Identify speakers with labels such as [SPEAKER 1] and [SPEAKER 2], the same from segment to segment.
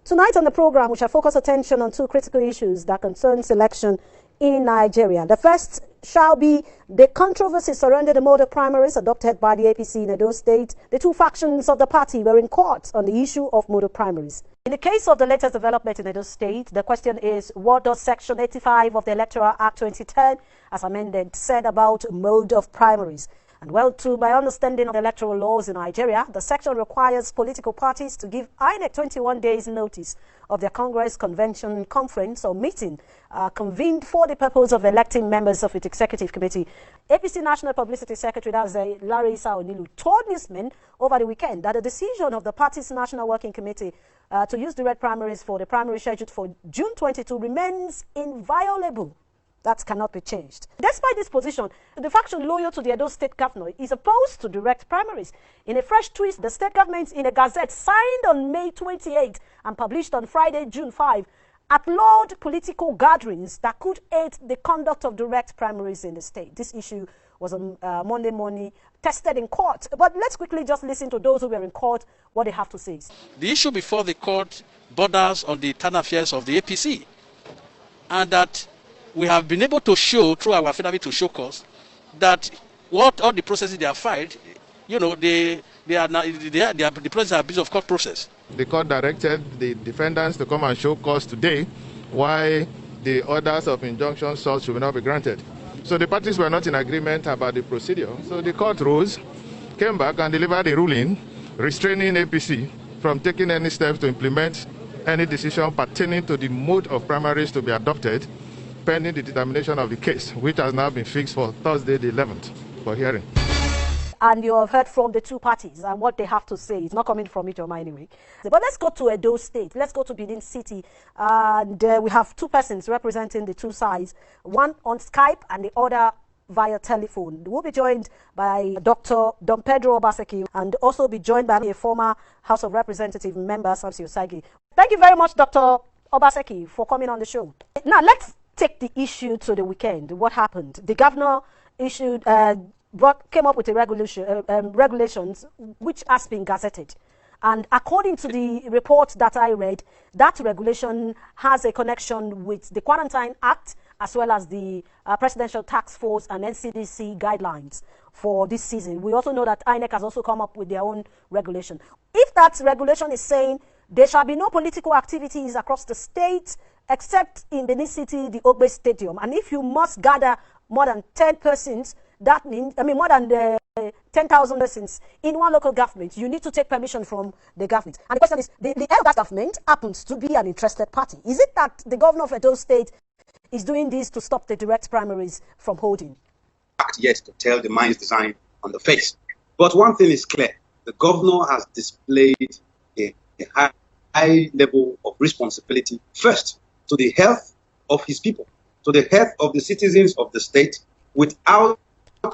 [SPEAKER 1] Tonight on the program, we shall focus attention on two critical issues that concern selection in Nigeria. The first shall be the controversy surrounding the mode of primaries adopted by the APC in Edo State. The two factions of the party were in court on the issue of mode of primaries. In the case of the latest development in Edo State, the question is, what does Section 85 of the Electoral Act 2010, as amended, said about mode of primaries? And well, to my understanding of the electoral laws in Nigeria, the section requires political parties to give INEC 21 days notice of their Congress, convention, conference or meeting convened for the purpose of electing members of its executive committee. APC National Publicity Secretary, that's Larry Onilu, told newsmen over the weekend that the decision of the party's National Working Committee to use direct primaries for the primary scheduled for June 22 remains inviolable. That cannot be changed. Despite this position, the faction loyal to the Edo State governor is opposed to direct primaries. In a fresh twist, the state government in a gazette signed on May 28 and published on Friday, June 5, outlawed political gatherings that could aid the conduct of direct primaries in the state. This issue was on Monday morning tested in court. But let's quickly just listen to those who were in court, what they have to say.
[SPEAKER 2] The issue before the court borders on the internal affairs of the APC, and that we have been able to show through our affidavit to show cause that what all the processes they have filed, you know, the process are a bit of court process.
[SPEAKER 3] The court directed the defendants to come and show cause today why the orders of injunction sought should not be granted. So the parties were not in agreement about the procedure. So the court rose, came back and delivered a ruling restraining APC from taking any steps to implement any decision pertaining to the mode of primaries to be adopted, pending the determination of the case, which has now been fixed for Thursday the 11th for hearing.
[SPEAKER 1] And you have heard from the two parties and what they have to say. It's not coming from Ijoma anyway. But let's go to Edo State. Let's go to Benin City. And we have two persons representing the two sides, one on Skype and the other via telephone. We'll be joined by Dr. Don Pedro Obaseki and also be joined by a former House of Representative member, Samson Osagie. Thank you very much, Dr. Obaseki, for coming on the show. Now, let's take the issue to the weekend. What happened? The governor issued, came up with a regulations which has been gazetted. And according to the report that I read, that regulation has a connection with the Quarantine Act as well as the Presidential Task Force and NCDC guidelines for this season. We also know that INEC has also come up with their own regulation. If that regulation is saying there shall be no political activities across the state except in Benin City, the Ogbe Stadium. And if you must gather more than 10 persons, that means, more than 10,000 persons in one local government, you need to take permission from the government. And the question is, the head of that government happens to be an interested party. Is it that the governor of Edo State is doing this to stop the direct primaries from holding?
[SPEAKER 4] Yes, to tell the mind's design on the face. But one thing is clear. The governor has displayed a high level of responsibility, first, to the health of his people, to the health of the citizens of the state, without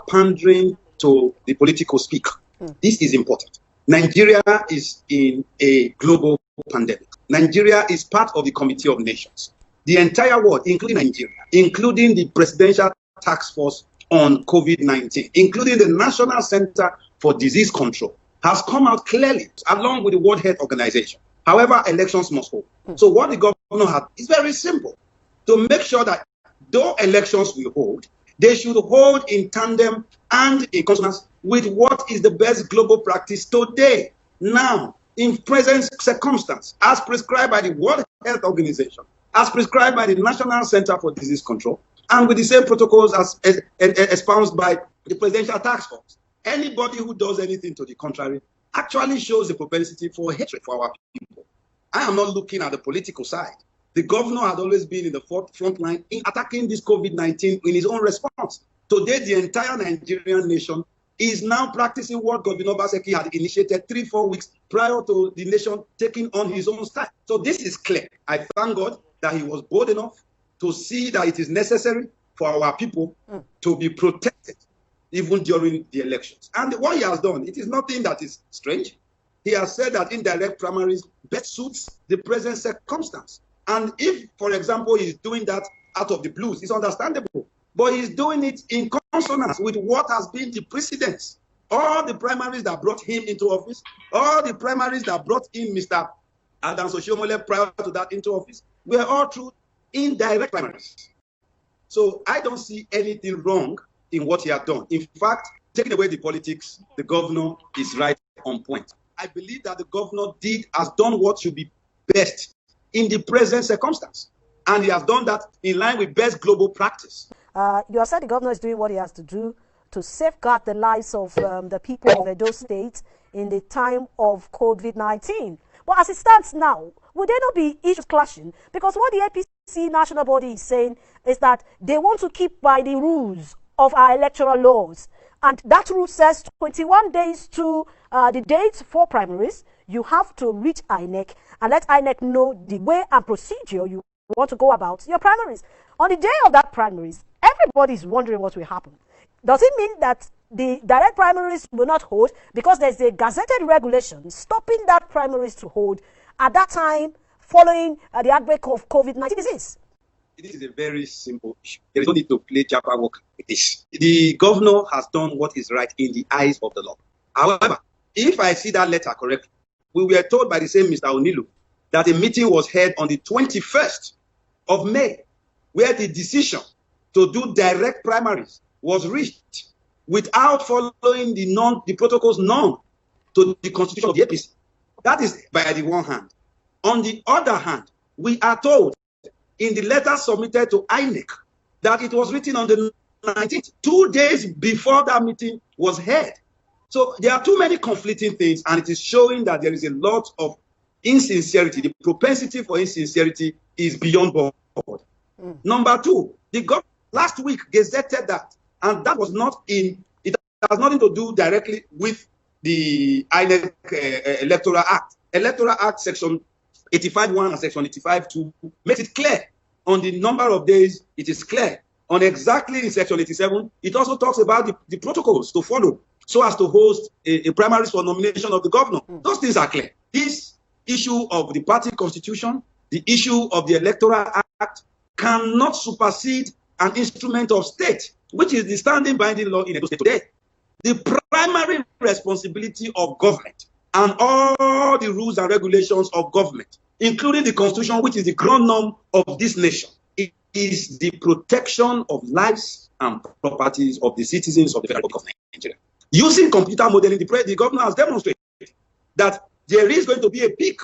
[SPEAKER 4] pandering to the political speak. This is important. Nigeria is in a global pandemic. Nigeria is part of the Committee of Nations. The entire world, including Nigeria, including the Presidential Task Force on COVID-19, including the National Center for Disease Control, has come out clearly, along with the World Health Organization. However, elections must hold. So what the governor has is very simple. To make sure that though elections will hold, they should hold in tandem and in consonance with what is the best global practice today, now, in present circumstance, as prescribed by the World Health Organization, as prescribed by the National Center for Disease Control, and with the same protocols as espoused by the Presidential Task Force. Anybody who does anything to the contrary actually shows a propensity for hatred for our people. I am not looking at the political side. The governor had always been in the front line in attacking this COVID-19 in his own response. Today, the entire Nigerian nation is now practicing what Governor Obaseki had initiated 3-4 weeks prior to the nation taking on his own stand. So this is clear. I thank God that he was bold enough to see that it is necessary for our people to be protected even during the elections. And what he has done, it is nothing that is strange. He has said that indirect primaries best suits the present circumstance. And if, for example, he's doing that out of the blues, it's understandable. But he's doing it in consonance with what has been the precedence. All the primaries that brought him into office, all the primaries that brought in Mr. Adams Oshiomhole prior to that into office, were all through indirect primaries. So I don't see anything wrong in what he has done. In fact, taking away the politics, the governor is right on point. I believe that the governor has done what should be best in the present circumstance. And he has done that in line with best global practice.
[SPEAKER 1] You have said the governor is doing what he has to do to safeguard the lives of the people of Edo State in the time of COVID-19. But as it stands now, would there not be issues clashing? Because what the APC national body is saying is that they want to keep by the rules of our electoral laws. And that rule says 21 days to the date for primaries, you have to reach INEC and let INEC know the way and procedure you want to go about your primaries. On the day of that primaries, everybody is wondering what will happen. Does it mean that the direct primaries will not hold because there's a gazetted regulation stopping that primaries to hold at that time following the outbreak of COVID-19 disease?
[SPEAKER 4] This is a very simple issue. There is no need to play Japa work with this. The governor has done what is right in the eyes of the law. However, if I see that letter correctly, we were told by the same Mr. Onilu that a meeting was held on the 21st of May, where the decision to do direct primaries was reached without following the protocols known to the constitution of the APC. That is by the one hand. On the other hand, we are told in the letter submitted to INEC that it was written on the 19th, 2 days before that meeting was held. So there are too many conflicting things, and it is showing that there is a lot of insincerity. The propensity for insincerity is beyond board. Number two, the government last week gazetted that, and that was not it has nothing to do directly with the INEC Electoral Act. Electoral Act section 85.1 and section 85.2 makes it clear on the number of days. It is clear on exactly in section 87. It also talks about the protocols to follow so as to host a primaries for nomination of the governor. Those things are clear. This issue of the party constitution, the issue of the Electoral Act cannot supersede an instrument of state, which is the standing binding law in Edo State today. The primary responsibility of government and all the rules and regulations of government, including the constitution, which is the ground norm of this nation, it is the protection of lives and properties of the citizens of the Federal Republic of Nigeria. Using computer modeling, the governor has demonstrated that there is going to be a peak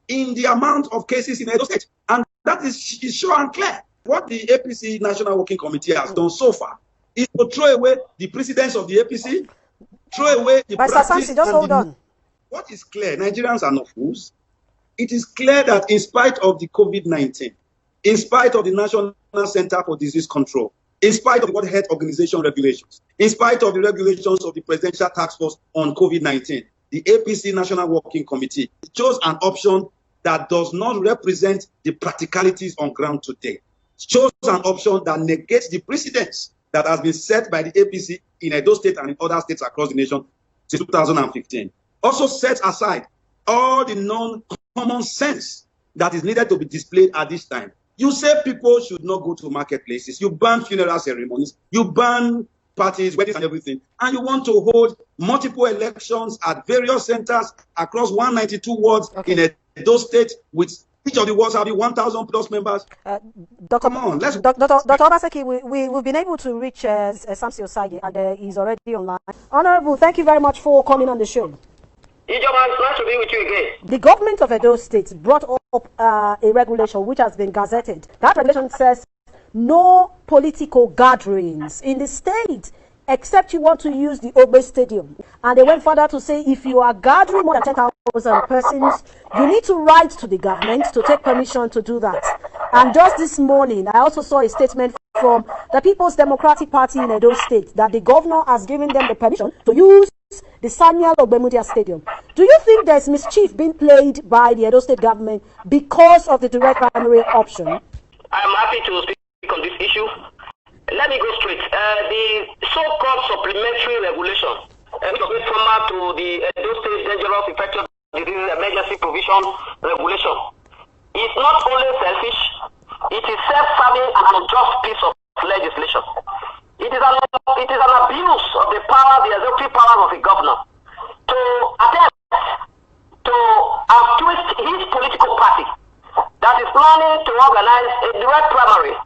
[SPEAKER 4] in the amount of cases in Edo State, and that is sure and clear. What the APC National Working Committee has done so far is to throw away the precedents of the APC, throw away the practice.
[SPEAKER 1] Samson, just hold on.
[SPEAKER 4] What is clear, Nigerians are not fools. It is clear that in spite of the COVID-19, in spite of the National Center for Disease Control, in spite of the World Health Organization regulations, in spite of the regulations of the Presidential Task Force on COVID-19, the APC National Working Committee chose an option that does not represent the practicalities on ground today. It chose an option that negates the precedents that has been set by the APC in Edo State and in other states across the nation since 2015. Also set aside all the non-common sense that is needed to be displayed at this time. You say people should not go to marketplaces. You ban funeral ceremonies. You ban parties, weddings and everything. And you want to hold multiple elections at various centers across 192 wards in Edo State with each of the wards having 1,000 plus members. Come on, let's...
[SPEAKER 1] Dr. Obaseki, we've been able to reach Samson Osagie, and he's already online. Honorable, thank you very much for coming on the show.
[SPEAKER 5] It's nice to be with you again.
[SPEAKER 1] The government of Edo State brought up a regulation which has been gazetted. That regulation says no political gatherings in the state except you want to use the Obe Stadium. And they went further to say if you are gathering more than 10,000 persons, you need to write to the government to take permission to do that. And just this morning, I also saw a statement from the People's Democratic Party in Edo State that the governor has given them the permission to use the Sanyal Ogbemudia Stadium. Do you think there's mischief being played by the Edo State government because of the direct primary option?
[SPEAKER 5] I'm happy to speak on this issue. Let me go straight. The so-called supplementary regulation, which was made former to the Edo State Dangerous Infectious Disease Emergency Provision Regulation, is not only selfish, it is self-serving and an unjust piece of legislation. It is an abuse of the power, the executive power of the governor to attempt to twist his political planning to organize a direct primary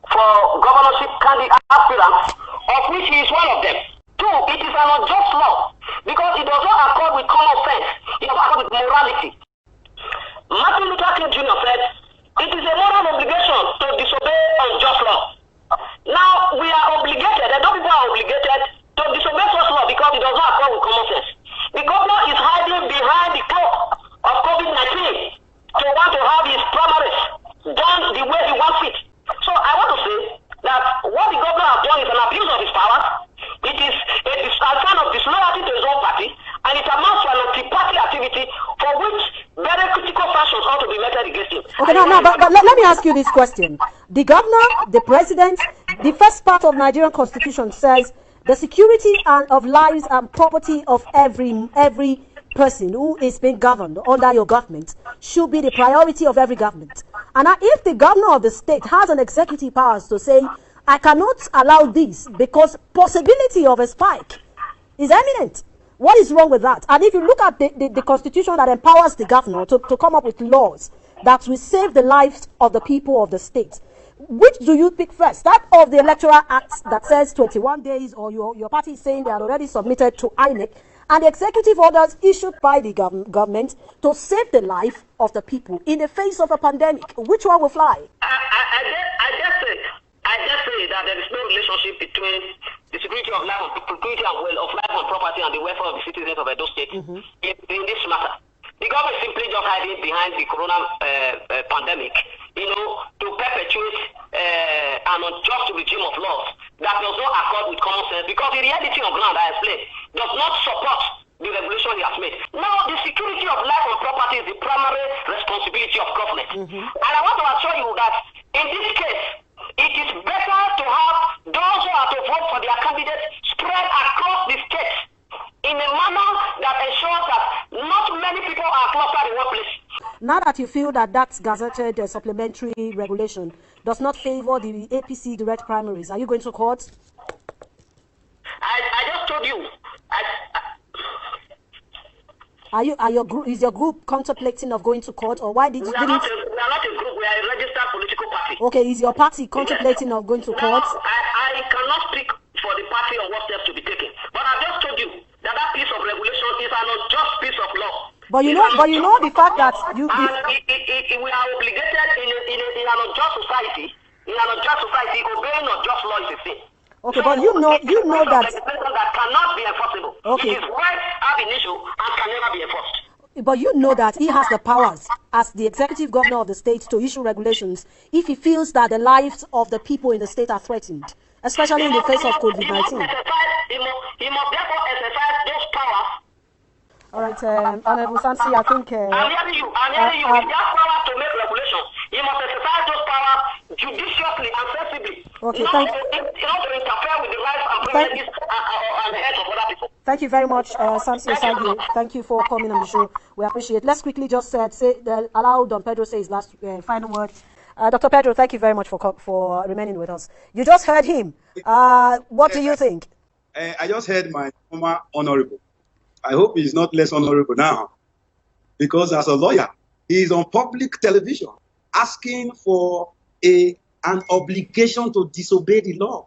[SPEAKER 5] for governorship candidate aspirants, of which he is one of them. Two, it is an unjust law because it does not accord with common sense. It does not accord with morality. Martin Luther King Jr. said, it is a moral obligation to disobey unjust law. Now, we are obligated, and those people are obligated to disobey such law because it does not accord with common sense. The governor is hiding behind the cloak of COVID-19 to want to have his primaries done the way he wants it. So I want to say that what the governor has done is an abuse of his powers. It is a sign of disloyalty to his own party, and it amounts to an anti-party activity for which very critical sanctions ought to be meted against him.
[SPEAKER 1] Okay, but let me ask you this question. The governor, the president, the first part of Nigerian constitution says the security of lives and property of every person who is being governed under your government should be the priority of every government. And if the governor of the state has an executive powers to say, I cannot allow this because possibility of a spike is imminent. What is wrong with that? And if you look at the constitution that empowers the governor to come up with laws that will save the lives of the people of the state, which do you pick first? That of the Electoral Act that says 21 days, or your party is saying they are already submitted to INEC, and the executive orders issued by the government to save the life of the people in the face of a pandemic? Which one will fly?
[SPEAKER 5] I just say that there is no relationship between the security of life and property and the welfare of the citizens of Edo State in this matter. The government is simply just hiding behind the corona pandemic, to perpetuate an unjust regime of laws that does not accord with common sense, because the reality on ground, I explained, does not support the regulation he has made. Now, the security of life and property is the primary responsibility of government. And I want to assure you that in this case, it is better to have those who are to vote for their candidates spread across the state in a manner that ensures that not many people are clustered in one place.
[SPEAKER 1] Now that you feel that gazetted supplementary regulation does not favor the APC direct primaries, are you going to court?
[SPEAKER 5] I just told you.
[SPEAKER 1] Is your group contemplating of going to court, or why did you?
[SPEAKER 5] We are not a group. We are a registered political party.
[SPEAKER 1] Okay, is your party contemplating of going to court?
[SPEAKER 5] I cannot speak for the party on what steps to be taken. But I just told you that piece of regulation is an unjust piece of law.
[SPEAKER 1] But you know the fact that we are
[SPEAKER 5] obligated in an unjust society. In an unjust society, obeying unjust law is a sin.
[SPEAKER 1] Okay, but you know that
[SPEAKER 5] cannot be enforceable.
[SPEAKER 1] Okay.
[SPEAKER 5] It is right ab initio and can never be enforced.
[SPEAKER 1] But you know that he has the powers as the executive governor of the state to issue regulations if he feels that the lives of the people in the state are threatened, especially in the face of COVID-19.
[SPEAKER 5] He must therefore exercise those powers.
[SPEAKER 1] All right, Honorable Samson, I think...
[SPEAKER 5] I'm hearing you. He has power to make regulations. He must exercise those powers judiciously and sensibly.
[SPEAKER 1] Okay,
[SPEAKER 5] not to interfere with the rights and privileges and the heads of other people.
[SPEAKER 1] Thank you very much, Samson Osagie. Thank you for coming on the show. We appreciate it. Let's quickly just allow Don Pedro say his last final word. Dr. Pedro, thank you very much for remaining with us. You just heard him. What do you think?
[SPEAKER 4] I just heard my former honorable. I hope he's not less honorable now, because as a lawyer, he is on public television asking for an obligation to disobey the law.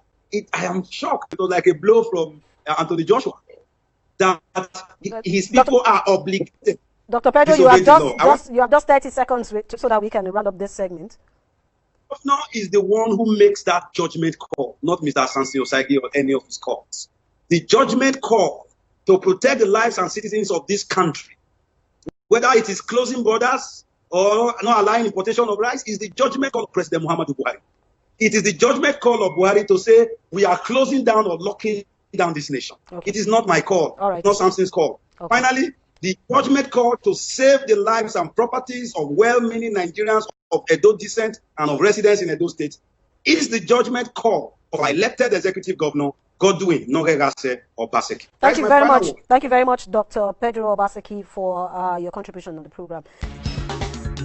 [SPEAKER 4] I am shocked. It was like a blow from Anthony Joshua that his people are obligated.
[SPEAKER 1] Dr. Pedro, you have just 30 seconds so that we can round up this segment.
[SPEAKER 4] The governor is the one who makes that judgment call, not Mr. Samson Osagie or any of his courts. The judgment call to protect the lives and citizens of this country, whether it is closing borders or not allowing importation of rice, is the judgment call of President Muhammadu Buhari. It is the judgment call of Buhari to say we are closing down or locking down this nation. Okay. It is not my call, not Samson's call. Okay. Finally, the judgment call to save the lives and properties of well-meaning Nigerians of Edo descent and of residents in Edo State is the judgment call of our elected executive governor, Godwin Nogegase Obaseki.
[SPEAKER 1] Thank you very much. Thank you very much, Dr. Pedro Obaseki, for your contribution on the program.